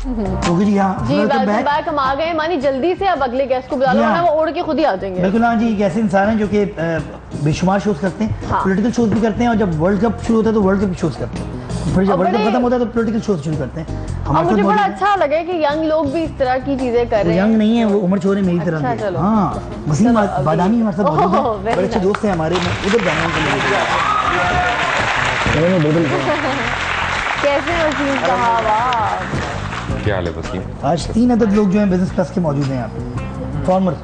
Okay जी हाँ जी, welcome back. हम आ गए मानी जल्दी से, अब अगले गेस्ट को बुला लो ना, वो उड़ के खुद ही आ जाएंगे। बिल्कुल हाँ जी, एक ऐसे इंसान हैं जो कि बेशुमार शोज करते हैं, पॉलिटिकल शोज भी करते हैं, और जब वर्ल्ड कप शुरू होता है तो वर्ल्ड कप शोज करते हैं, फिर जब वर्ल्ड कप खत्म होता है तो पॉलिटिकल शोज शुरू करते हैं। मुझे बड़ा अच्छा लगे कि यंग लोग भी इस तरह की चीजें कर रहे हैं। यंग नहीं है वो, उम्र छोरे मेरी तरह के। हाँ, वसीम बादामी हमारे साथ मौजूद है, बड़े अच्छे दोस्त हैं हमारे। उधर जाना कैसे वसीम साहब? क्या हाल है वसीम? आज 3 अदद लोग जो हैं बिजनेस क्लास के मौजूद हैं यहाँ पे, फॉर्मर।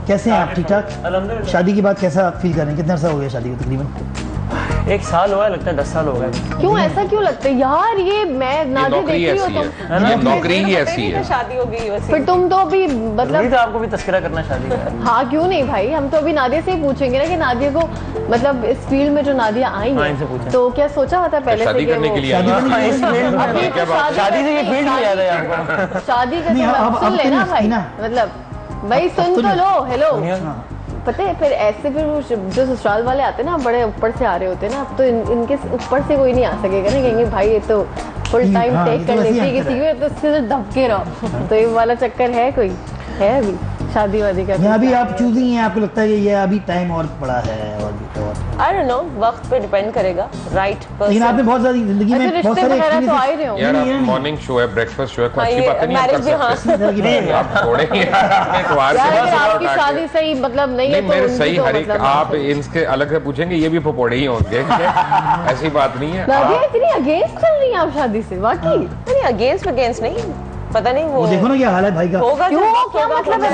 कैसे हैं आप? ठीक ठाक? शादी के बाद कैसा फील कर रहे हैं? कितना अर्सा हो गया शादी को? तकरीबन 1 साल हुआ है, लगता है 10 साल हो गए। क्यों ऐसा क्यों लगता है यार? ये मैं नाज़ी देख रही हूँ तुम, नौकरी ही ऐसी है। शादी हो गई वैसे। फिर तुम तो अभी मतलब तो आपको भी तस्करा करना शादी का। हाँ क्यों नहीं भाई, हम तो अभी नादिया से ही पूछेंगे ना कि नादिया को मतलब इस फील्ड में जो नादिया आई है तो क्या सोचा होता है पहले शादी से करने के लिए? शादी से ये फील्ड में याद है आपको? शादी का सुन लेना भाई, मतलब भाई सुन तो लो। हेलो, पता है फिर ऐसे फिर वो जो ससुराल वाले आते हैं ना, बड़े ऊपर से आ रहे होते हैं ना, अब तो इनके ऊपर से कोई नहीं आ सकेगा ना, कहेंगे भाई ये तो फुल टाइम टेक कर लेती है किसी को, तो उससे धक्के रहो। तो ये वाला चक्कर है, कोई है अभी शादी वादी का? अभी आप चूज ही हैं, आपको लगता है कि ये अभी टाइम और पड़ा है? और आई डोंट नो, वक्त पे डिपेंड करेगा, राइट पर्सन। लेकिन आपने बहुत सारी जिंदगी में बहुत सारे एक्सपीरियंस तो आ ही रहे हो यार। आप मॉर्निंग शो है, ब्रेकफास्ट शो है, कोई अच्छी बातें नहीं कर सकते आप? थोड़े आपकी शादी सही मतलब नहीं है तो मेरे सही हर एक आप इनके अलग से पूछेंगे, ये भी पकौड़े ही होंगे। ऐसी बात नहीं है। इतनी अगेंस्ट चल रही है आप शादी से? वाकई नहीं, अगेंस्ट नहीं, पता नहीं वो देखो ना क्या हाल है भाई का। होगा क्यों? क्या मतलब है?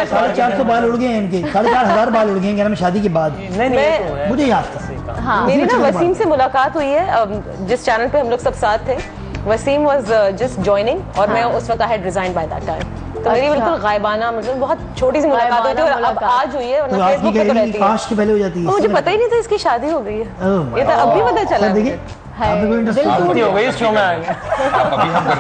450 बाल उड़ गए इनके, 4500 बाल उड़ गए शादी के बाद। मुझे याद था मेरी ना वसीम से मुलाकात हुई है जिस चैनल पे हम लोग सब साथ थे। वसीम वाज जस्ट जॉइनिंग और मैं उस वक्त I had resigned by that time, तो मेरी बिल्कुल गायबाना मतलब बहुत छोटी सी मुलाकात हुई थी और अब आज हुई है, वरना फेसबुक पे तो रहती है। फास्ट के पहले हो जाती है। मुझे पता ही नहीं था इसकी शादी हो गई है, ये तो अभी पता चला। देखिए आपने कोई इंटरेस्ट हो गई इस शो में आएंगे।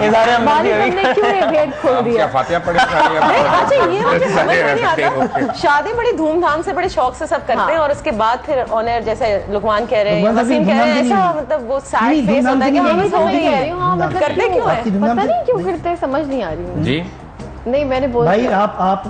हमने क्यों ये भेद खोल दिया? क्या फातिहा पढ़े? अच्छा ये मुझे समझ में नहीं आता। शादी बड़ी धूमधाम से बड़े शौक से सब करते हैं और उसके बाद फिर ऑनर जैसे लुकमान कह रहे हैं, वसीम कह रहे हैं, ऐसा मतलब वो सैड फेस होता है कि हाँ मैं समझ कह रही हूँ, मतलब करते क्यों है? पता नहीं क्यों करते, समझ नहीं आ रही जी। नहीं मैंने बोला भाई आप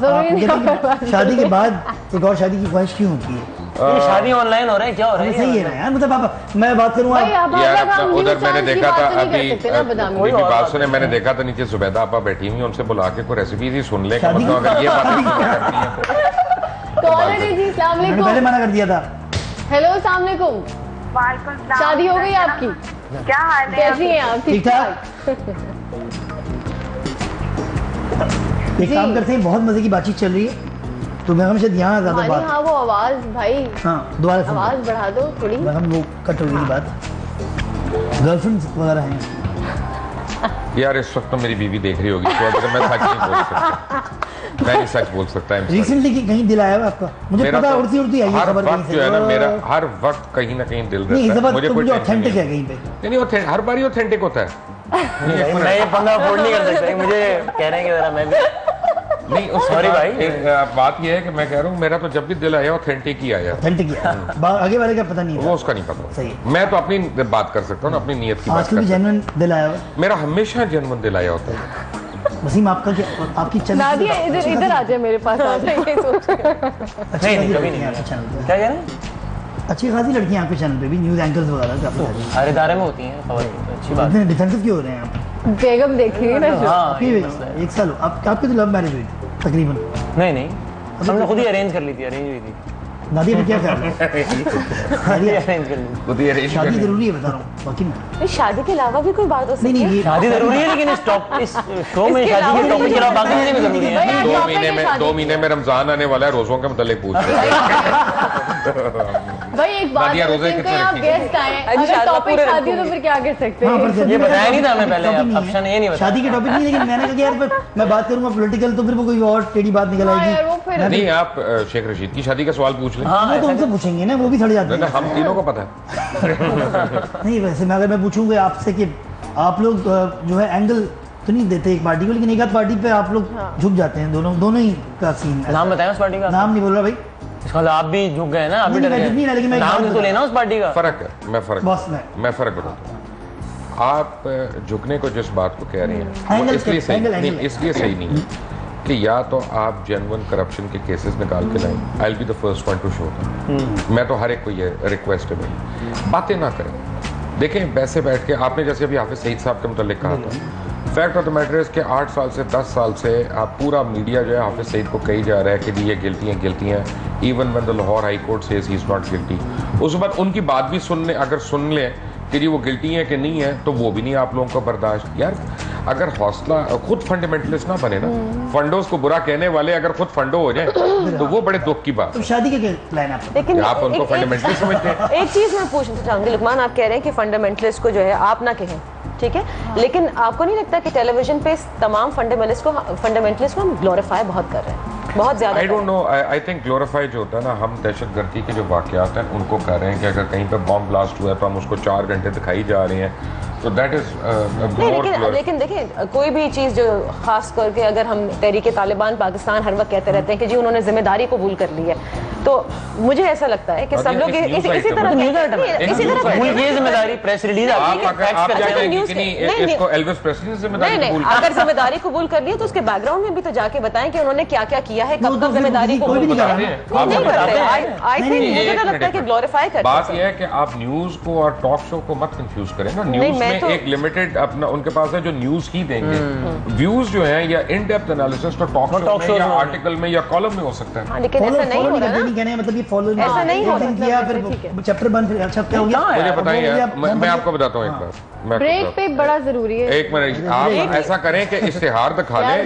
शादी के बाद एक और शादी की ख्वाहिश क्यों होती है? शादी ऑनलाइन हो रहा है, क्या हो रहा है? सही है ना यार, मतलब आप मैं बात करूँ यार उधर मैंने देखा था अभी बात सुने, मैंने देखा था नीचे जुबैदा आपा बैठी हुई, उनसे बुला के कोई रेसिपी ही सुन ले, मतलब अगर ये बात पहले मना कर दिया था। हेलो अस्सलाम वालेकुम, शादी हो गई आपकी? क्या हाल है? कैसी हैं आप? ठीक ठाक। एक काम करते हैं, बहुत मजे की बातचीत चल रही है तो मैं हमेशा ध्यान ज्यादा बात। हाँ वो आवाज भाई, हाँ दोबारा आवाज बढ़ा दो थोड़ी। हम वो कट हो गई बात। गर्लफ्रेंड वगैरह हैं यार? इस वक्त तो मेरी बीवी देख रही होगी, तो मैं सच नहीं बोल सकता, मैं नहीं सच बोल सकता। रिसेंटली कहीं दिल आया आपका? मुझे पता उड़ती उड़ती आई हर वक्त जो है ना, मेरा हर वक्त कहीं ना कहीं दिल रहता है। मुझे कोई ऑथेंटिक है कहीं पे नहीं, हर बार ही ऑथेंटिक होता है। मैं ये पंगा अफोर्ड नहीं कर सकता, मुझे कह रहे हैं कि मैं भी नहीं। सॉरी भाई, बात ये है कि मैं कह रहा हूँ मेरा तो जब भी दिल आया ऑथेंटिक ही आया। ऑथेंटिक आगे वाले का पता नहीं, वो उसका नहीं पता। सही, मैं तो अपनी बात कर सकता हूँ ना, अपनी नीयत की बात कर सकता हूँ। जेन्युइन दिल आया, मेरा हमेशा जेन्युइन दिल आया होता है। वसीम आपका क्या, आपकी चैनल नादिया इधर आ जाए मेरे पास, आ जाए। नहीं कभी नहीं चैनल क्या कह रहे हैं? अच्छी खासी लड़कियां आपके चैनल पे भी, न्यूज़ एंकर्स वगैरह हर इदारे में होती हैं, अच्छी बात है। डिफेंसिव क्यों हो रहे हैं आप? बेगम देख रही है ना जो 1 साल आपकी तो लव मैरिज हुई थी तकरीबन? नहीं हमने खुद ही अरेंज कर ली थी, अरेंज हुई थी। नादिया क्या कर रही है? शादी जरूरी है, बता रहा हूँ बाकी में। शादी के अलावा भी कोई बात हो सकती है? शादी जरूरी है, लेकिन इस शो में शादी के टॉपिक के अलावा बाकी चीजें भी जरूरी है। 2 महीने में रमजान आने वाला है, रोजों के मतलब पूछ रहे हैं भाई। एक बात आप गेस्ट आए, अगर टॉपिक शादी हो तो फिर क्या कर सकते हैं? ये बताया नहीं था हमें पहले, ऑप्शन ये नहीं बताया। शादी के टॉपिक नहीं, लेकिन मैंने कहा कि यार मैं बात करूंगा पॉलिटिकल तो फिर वो कोई और टेढ़ी बात निकल आएगी। नहीं, आप शेख रशीद की शादी का सवाल पूछ लें। वो तो उनसे पूछेंगे ना, वो भी थड़ जाते हैं। हम तीनों को पता है। नहीं वैसे मैं अगर मैं पूछूंगा आपसे कि आप लोग जो है एंगल तो नहीं देते एक पार्टी को, लेकिन एक आध पार्टी पे आप लोग झुक जाते हैं, दोनों ही का सीन है। नाम बताएं उस पार्टी का? नाम नहीं बोल रहा भाई। आप भी झुक गए ना, आप भी डर गए। लेकिन नाम तो लेना उस पार्टी का। फर्क है, मैं फर्क बताता हूँ। आप झुकने को जिस बात को कह रहे हैं वो इसलिए सही नहीं, इसलिए सही नहीं है कि या तो आप जेन्युइन करप्शन के केसेस निकाल के लाएं, I will be the first one two show them. मैं तो हर एक को ये रिक्वेस्ट है मेरी, बातें ना करें। देखें वैसे बैठ के आपने जैसे अभी हाफिज सईद साहब के मुतालिक कहा था, fact of the matter is के 8 साल से 10 साल से आप पूरा मीडिया जो है हाफिज सईद को कही जा रहा है कि जी ये गिल्टी हैं, even when the Lahore high court says he is not guilty. उसके बाद उनकी बात भी अगर सुन लें कि जी वो गिल्टी है कि नहीं है, तो वो भी नहीं आप लोगों को बर्दाश्त। यार अगर हौसला, खुद फंडामेंटलिस्ट ना बने ना, फंडोज को बुरा कहने वाले अगर खुद फंडो हो जाए तो वो बड़े दुख की बात है। शादी के प्लान आप, लेकिन आप उनको फंडामेंटलिस्ट समझते हैं। एक चीज मैं पूछना चाहूंगी लुकमान, आप कह रहे हैं कि फंडामेंटलिस्ट को जो है आप ना कहें, ठीक है, लेकिन आपको नहीं लगता कि टेलीविजन पे तमाम फंडामेंटलिस्ट को हम ग्लोरीफाई बहुत कर रहे हैं, बहुत ज्यादा? I don't know, I think glorify जो होता है ना, हम दहशतगर्दी के जो वाकयात हैं उनको कर रहे हैं कि अगर कहीं पे बॉम्ब ब्लास्ट हुआ है तो हम उसको 4 घंटे दिखाई जा रहे हैं, तो दैट इज लेकिन देखिए कोई भी चीज जो खास करके अगर हम तहरीक तालिबान पाकिस्तान हर वक्त कहते रहते हैं कि जी उन्होंने जिम्मेदारी कबूल कर ली है, तो मुझे ऐसा लगता है कि सब लोग इसी तरह जिम्मेदारी प्रेस रिलीज अगर जिम्मेदारी कबूल कर ली है तो उसके बैकग्राउंड में भी तो जाके बताएं कि उन्होंने क्या क्या किया है, कब कब जिम्मेदारी कबूल करते। आई थिंक मुझे तो लगता है कि ग्लोरीफाई करते हैं। बात यह है कि आप न्यूज को और टॉक शो को मत कंफ्यूज करें ना। न्यूज में एक लिमिटेड अपना उनके पास है जो न्यूज ही देंगे, व्यूज जो है या इन डेप्थ एनालिसिस तो टॉक शो में या आर्टिकल में या कॉलम में हो सकता है। लेकिन ऐसा नहीं हो रहा ना, कहने मतलब ये फॉलो ऐसा नहीं हो किया, फिर चैप्टर बंद, फिर चैप्टर हो गया। मुझे बताइए, मैं आपको बताता हूँ एक बार, ब्रेक पे बड़ा जरूरी है। एक मिनट, आप ऐसा करें कि इश्तिहार दिखा लें,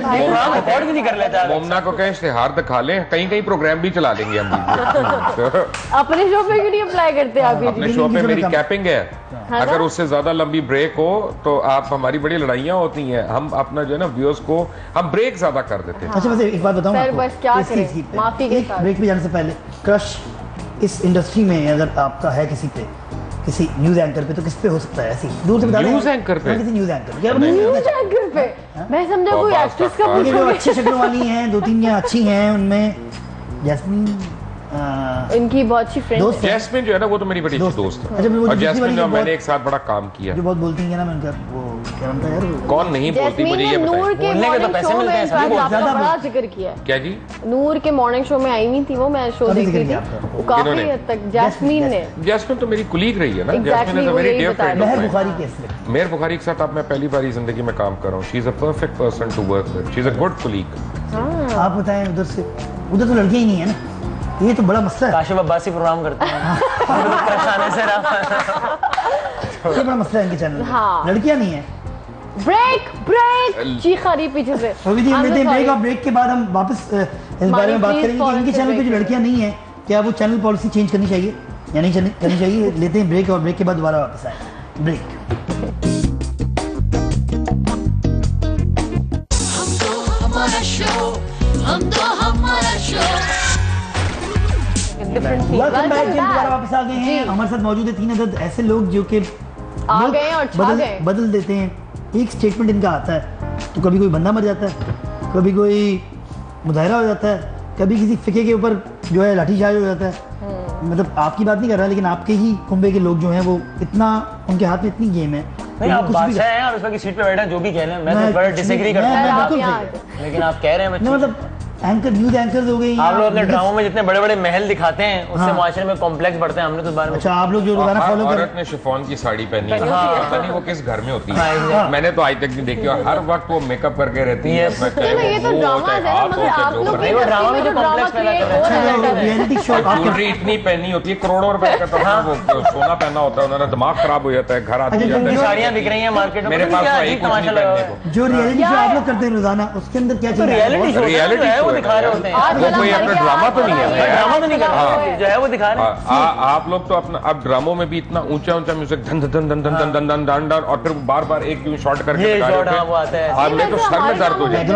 मोमना को कहें इश्तिहार दिखा लें, कहीं कहीं प्रोग्राम भी चला लेंगे हम। अपने शो पे क्यों नहीं अप्लाई करते आप? अपने शो पे मेरी कैपिंग है, अगर उससे ज्यादा लंबी ब्रेक हो तो आप, हमारी बड़ी लड़ाइयाँ होती हैं, हम अपना जो है ना व्यूअर्स को हम ब्रेक ज्यादा कर देते हैं। अच्छा वैसे एक बात बताऊं आपको, बस क्या करें, माफी के साथ ब्रेक पे जाने से पहले, क्रश इस इंडस्ट्री में अगर आपका है किसी पे, किसी न्यूज एंकर पे, तो किस पे हो सकता है? ऐसी दूर से बता दें। न्यूज एंकर पे? किसी न्यूज एंकर पे, न्यूज एंकर पे मैं समझा कोई एक्ट्रेस का पूछ रहा हूं। अच्छी शक्लों वाली हैं, 2-3 यहाँ अच्छी हैं, उनमें जैस्मीन, इनकी बहुत अच्छी फ्रेंड है। जैस्मिन जो है ना वो तो मेरी बड़ी अच्छी दोस्त है, और जैस्मिन जो मैंने एक साथ बड़ा काम किया, जो बहुत बोलती है ना, मैं उनका वो क्या नाम था यार, कौन नहीं बोलती मुझे ये नूर के मॉर्निंग शो में आपका बड़ा जिक्र किया। क्या जी? नूर के मॉर्निंग शो में आई हुई थी वो, मैं शो देख रही थी, काफी हद तक जैस्मीन ने। जैस्मिन तो मेरी कुलीग रही है ना, Jasmine is a very dear friend. Mehr Bukhari case में, मेहर बुखारी के साथ अब मैं पहली बार जिंदगी में काम कर रहा हूँ। She is a perfect person to work with, she is a good colleague. आप बताएं, उधर तो लड़कियां ही नहीं है ना, ये तो बड़ा मसला है। काशिफ अब्बासी प्रोग्राम करते हैं ये बड़ा मसला है इनके चैनल में, लड़कियां नहीं है। ब्रेक चीख आ रही पीछे से। ब्रेक और ब्रेक के बाद हम वापस इस बारे में बात करेंगे कि इनके चैनल पे जो लड़कियां नहीं है, क्या वो चैनल पॉलिसी चेंज करनी चाहिए या नहीं करनी चाहिए? लेते हैं ब्रेक, और ब्रेक के बाद दोबारा वापस आए। ब्रेक। वेलकम बैक, दोबारा वापस आ गए हैं। हमारे साथ मौजूद है 3 अदद ऐसे लोग जो कि आ गए और छा गए, बदल देते हैं। एक स्टेटमेंट इनका आता है तो कभी कोई बंदा मर जाता है, कभी कोई मुजाहरा हो जाता है, कभी किसी फिके के ऊपर जो है लाठीचार्ज हो जाता है। मतलब आपकी बात नहीं कर रहा, लेकिन आपके ही कुंबे के लोग जो हैं वो इतना, उनके हाथ में इतनी गेम है। नहीं, आप बादशाह हैं और उसकी सीट पे बैठे हैं, जो भी कह रहे हैं, मैं तो बड़ा डिसएग्री करता हूं, लेकिन आप कह रहे हैं मतलब एंकर, न्यूज एंकर्स हो गई। आप लोग अपने ड्रामों में जितने बड़े बड़े महल दिखाते हैं उससे मुआशरे में कॉम्प्लेक्स बढ़ते हैं, हमने तो बारे में। अच्छा, आप लोग जो रोजाना फॉलो कर रहे हैं, ने शिफॉन की साड़ी पहनी है, पता नहीं वो किस घर में होती है, मैंने तो आज तक नहीं देखी, और हर वक्त वो मेकअप करके रहती है। ये तो ड्रामा है, मतलब आप लोग वो ड्रामा में जो कॉम्प्लेक्स पैदा कर रहे हैं, रियलिटी शो ज्वेलरी इतनी पहनी होती है, करोड़ों रुपए का वो सोना पहना होता है, उन्होंने दिमाग खराब हो जाता है, घर आती है, साड़ियां बिक रही हैं मार्केट में, मेरे पास वही कुछ नहीं पहनने को। जो रियलिटी शो आप लोग करते हैं रोजाना, उसके अंदर क्या चल रहा है? रियलिटी शो वो दिखा रहे होते हैं, वो कोई अपना ड्रामा तो नहीं है, ड्रामा तो नहीं कर रहे, जो है वो दिखा रहे हैं। आप लोग तो अपना, अब ड्रामों में भी इतना ऊंचा ऊंचा म्यूजिक, धन धन धन धन धन धन धन धन, और फिर बार बार एक क्यों शॉट करके दिखा रहे हैं, और मेरे तो सर में दर्द हो जाती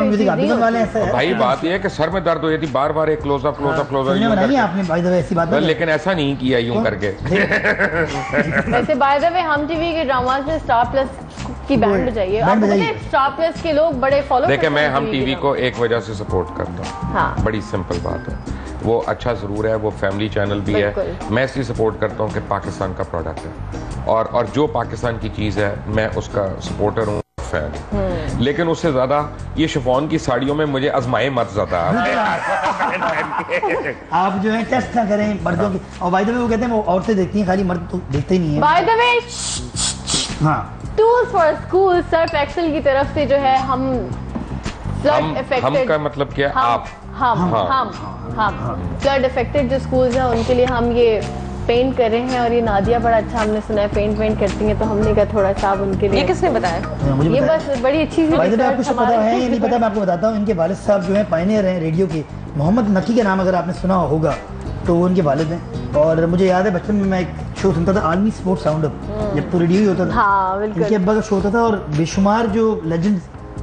है भाई। बात ये है कि सर में दर्द हो जाती, बार बार एक क्लोजअप क्लोजअप क्लोजअप आपने बाय द वे ऐसी बात, लेकिन ऐसा नहीं किया यूं करके। वैसे बाय द वे हम टीवी के ड्रामास में स्टार प्लस की बैंड बजाइए, आप स्टार प्लस के लोग बड़े फॉलो। देखिए, मैं हम टीवी को एक वजह से सपोर्ट करता हूँ, बड़ी सिंपल बात है, वो अच्छा ज़रूर है, वो फैमिली चैनल भी है। मैं इसलिए सपोर्ट करता हूँ कि पाकिस्तान का प्रोडक्ट है और जो पाकिस्तान की चीज़ है मैं उसका सपोर्टर हूँ, फैन। लेकिन उससे ज़्यादा ये शिफॉन की साड़ियों में मुझे आजमाए मत ज़्यादा। आप जो है टेस्ट ना करें मर्दों की। और बाय द वे वो कहते हैं वो औरतें देखती हैं, खाली मर्द तो देखते ही नहीं है। बाय द वे हाँ, tools for school Surf Excel की तरफ से जो है हम हम का मतलब क्या? आप हम फ्लड इफेक्टेड जो स्कूल्स हैं उनके लिए हम ये पेंट कर रहे हैं। और ये नादिया बड़ा अच्छा हमने सुना है पेंट करती हैं, तो हमने कहा थोड़ा सा उनके लिए। ये किसने बताया? मुझे ये बस बड़ी अच्छी सी आपको सब पता है ये नहीं पता, मैं आपको बताता हूँ। इनके वालिद साहब जो है पायनियर हैं रेडियो के, मोहम्मद नकी का नाम अगर आपने सुना होगा तो वो उनके वालिद हैं। और मुझे याद है बचपन में मैं एक शो सुनता था, आर्मी स्पोर्ट्स राउंड अप, जब तो रेडियो ही होता था। हाँ, बिल्कुल। इनके अब्बा का शो होता था और बेशुमार जो लेजेंड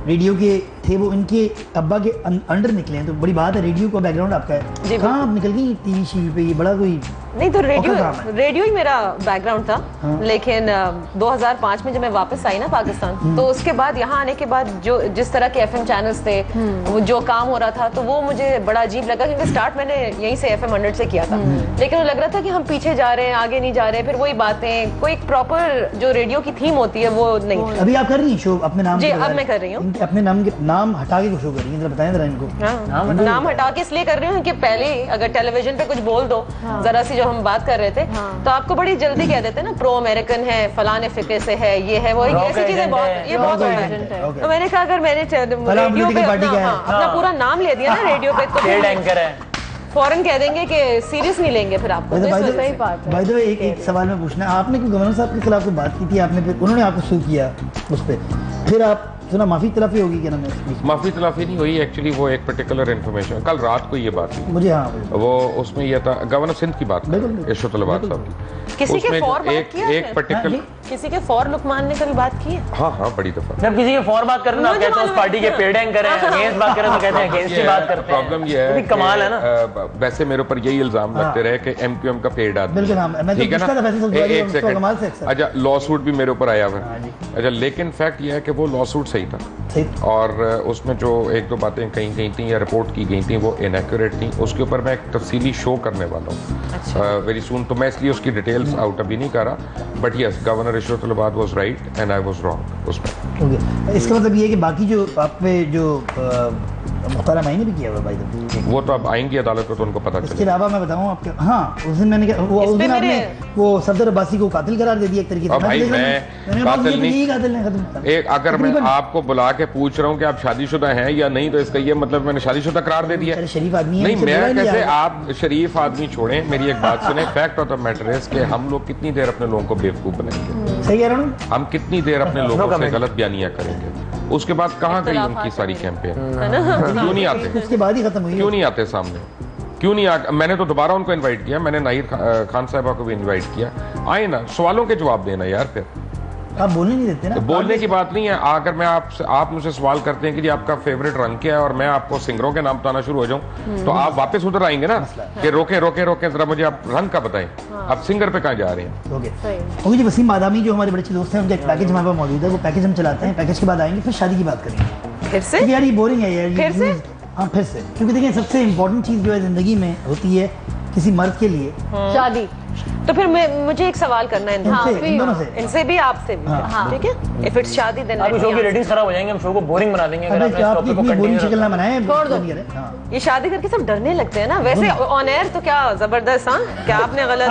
रेडियो के थे वो इनके अब्बा के अंडर निकले हैं। तो बड़ी बात है, रेडियो का बैकग्राउंड आपका है। कहाँ आप निकल गई टीवी शीवी पे? ये बड़ा कोई नहीं, तो रेडियो ही मेरा बैकग्राउंड था। हाँ। लेकिन 2005 में जब मैं वापस आई ना पाकिस्तान, तो उसके बाद यहाँ आने के बाद जो जिस तरह के FM चैनल्स थे, वो जो काम हो रहा था, तो वो मुझे बड़ा अजीब लगा, क्योंकि स्टार्ट मैंने यहीं से FM 100 से किया था। लेकिन वो लग रहा था कि हम पीछे जा रहे हैं, आगे नहीं जा रहे। फिर वही बातें, कोई प्रॉपर जो रेडियो की थीम होती है वो नहीं। अभी आप कर रही हैं शो अपने नाम? जी, अब मैं कर रही हूँ। अपने नाम हटा के शो कर रही है, बताएं जरा इनको। नाम हटा के इसलिए कर रही हूँ कि पहले अगर टेलीविजन पे कुछ बोल दो, जरा सी जो हम बात कर रहे थे, तो आपको बड़ी जल्दी कह देते ना प्रो अमेरिकन है, फलाने फिक्रे से है, ये है वो, ऐसी चीजें बहुत होता है। तो मैंने कहा अगर मैंने रेडियो पे अपना पूरा नाम ले दिया ना रेडियो पे, तो एंकर है, फौरन कह देंगे कि सीरियस नहीं लेंगे फिर आपको। सही बात है। बाय द वे एक सवाल में पूछना है, आपने गवर्नर साहब के खिलाफ बात की थी आपने, फिर उन्होंने आपको सू किया उस पर, फिर आप सुना माफी तलाफी होगी क्या? नाम है माफी तलाफी नहीं हुई एक्चुअली, वो एक पर्टिकुलर इन्फॉर्मेशन कल रात को ये बात थी मुझे। हाँ, वो उसमें ये था गवर्नर सिंध की बात, इशरतुल्लाबाद साहब की। किसी के फौर बात किया है? एक पर्टिकुलर किसी के फौर लुकमान ने कभी बात की है? हाँ, बड़ी दफा। जब किसी के फौर बात करना आप कहते हैं उस पार्टी के पेड़ एंकर हैं, अगेंस्ट बात करें तो कहते हैं अगेंस्ट की बात करते हैं। प्रॉब्लम ये है, कमाल है ना। वैसे मेरे ऊपर यही इल्जाम लगते रहे कि MQM का पेड़ आदमी, ठीक है ना। एक सेकंड, अच्छा लॉ सूट भी मेरे ऊपर आया हुआ है। अच्छा, लेकिन फैक्ट ये है कि वो लॉ सूट सही था और उसमें जो एक दो बातें कहीं गई थी या रिपोर्ट की गई थी वो इनएक्यूरेट थी। उसके ऊपर मैं एक तफसीली शो करने वाला हूँ वेरी सून, तो मैं इसलिए उसकी डिटेल्स आउट अभी नहीं कर रहा। But yes, governor Ishratullabad was right and I was wrong उसमें। इसका मतलब ये है कि बाकी जो आप पे जो मुख्तारा माई ने भी किया हुआ भाई, वो तो अब आएंगी अदालत को तो उनको पता चलेगा। इसके अलावा मैं बताऊं आपके, हाँ उस दिन मैंने उस दिन आपने वो सफदर अब्बासी को कातिल करार दे दिया एक तरीके से। भाई मैं कातिल नहीं, एक अगर मैं आपको बुला के पूछ रहा हूँ कि आप शादीशुदा हैं या नहीं, तो इसका ये मतलब मैंने शादीशुदा करार दे दिया। शरीफ आदमी नहीं, मैं कैसे, आप शरीफ आदमी छोड़ें, मेरी एक बात सुने। Fact of the matter is कि हम लोग कितनी देर अपने लोगों को बेवकूफ बनाएंगे? सही कह रहा हूँ। हम कितनी देर अपने लोगों से गलत बयानियां करेंगे? उसके बाद कहाँ गई उनकी सारी कैंपेन? क्यों नहीं आते? उसके बाद ही खत्म हुई। क्यों नहीं आते सामने? क्यों नहीं आ? मैंने तो दोबारा उनको इनवाइट किया, मैंने नाहिद खान साहिबा को भी इनवाइट किया। आए ना, सवालों के जवाब देना यार। फिर आप बोलने नहीं देते ना। तो बोलने की बात नहीं है। अगर मैं आप मुझसे सवाल करते हैं कि जी आपका फेवरेट रंग क्या है और मैं आपको सिंगरों के नाम बताना शुरू हो जाऊं, तो आप वापस उधर आएंगे ना कि रोके जरा मुझे आप रंग का बताएं। आप सिंगर पे कहाँ जा रहे हैं? ओके जी, वसीम बादामी जो हमारे बड़े अच्छे दोस्त हैं, उनका एक पैकेज हमारे पास मौजूद है, वो पैकेज हम चलाते हैं। पैकेज के बाद आएंगे, फिर शादी की बात करेंगे। फिर से यार ये बोरिंग है यार। फिर से? हाँ फिर से, क्योंकि देखिए सबसे इम्पोर्टेंट चीज जो है जिंदगी में होती है किसी मर्द के लिए शादी। तो फिर मुझे एक सवाल करना है इनसे भी आपसे भी, ठीक है? इफ इट्स शादी देन अब शो की रेटिंग्स खराब हो जाएंगे, हम शो को बोरिंग बना देंगे अगर आपने टॉपिक को कंटिन्यू शक्ल ना बनाए। छोड़ दो। ये शादी करके सब डरने लगते हैं ना। वैसे ऑन एयर तो क्या जबरदस्त। हाँ, क्या आपने गलत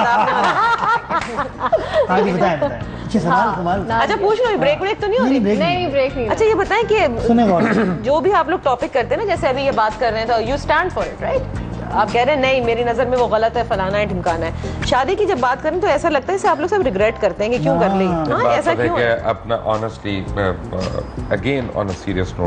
आगे बताएं सवाल। अच्छा पूछ लो, ब्रेक तो नहीं हो रही? नहीं, ब्रेक नहीं। अच्छा ये बताएं कि जो भी आप लोग टॉपिक करते हैं ना, जैसे अभी ये बात कर रहे हैं, तो you stand for it, right? आप कह रहे हैं नहीं, मेरी नजर में वो गलत है, फलाना है, ढिमकाना है। शादी की जब बात करें तो ऐसा लगता है जैसे आप लोग सब रिग्रेट करते हैं कि क्यों कर ली। हाँ, ऐसा क्यों है? अपना honestly again on a serious note,